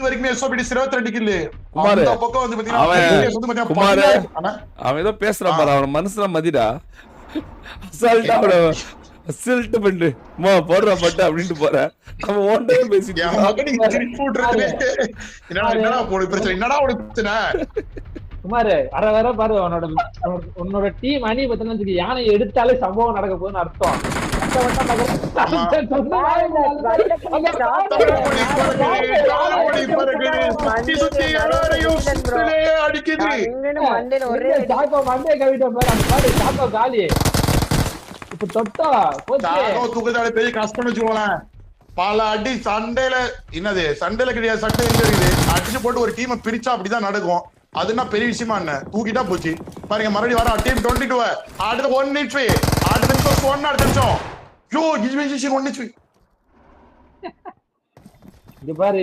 வரைக்குமே எஸ்ஓபிடிஸ் 22 கில்லு. குமாரு அந்த பக்கம் வந்து பாத்தீங்கன்னா அவன் குமாரு அவன் ஏதோ பேசுறான் பாரு, அவன் மனசுல மதிடா. அசால்ட்டா அவன அசல்ட் பண்ணு போடுறா பட்டு அப்படின்ட்டு போற. அவன் ஓண்டே பேசிட்டு என்னடா உனக்கு பிரச்சனை, என்னடா உனக்கு பிரச்சனை? குமாரு வர வர பாரு உன்னோட டீம் அணி பத்தின யானை எடுத்தாலே சம்பவம் நடக்க போகுதுன்னு அர்த்தம். பெரிய கஷ்டம் வச்சுக்கோங்களேன். பல அடி சண்டையில என்னது சண்டையில கிடையாது, சண்டை எங்க இருக்குது அடிச்சு போட்டு ஒரு டீமை பிரிச்சா அப்படிதான் நடக்கும். அதுனா பெரிய விஷயமா என்ன, தூக்கிட்டா போச்சு பாருங்க. மறுபடியும் வர டீம் 22 அடுத்த 1 நிமிஷம் அடுத்த நிமிஷம் 1 அடுத்த நிமிஷம் யோ 1 நிமிஷம் இங்க பாரு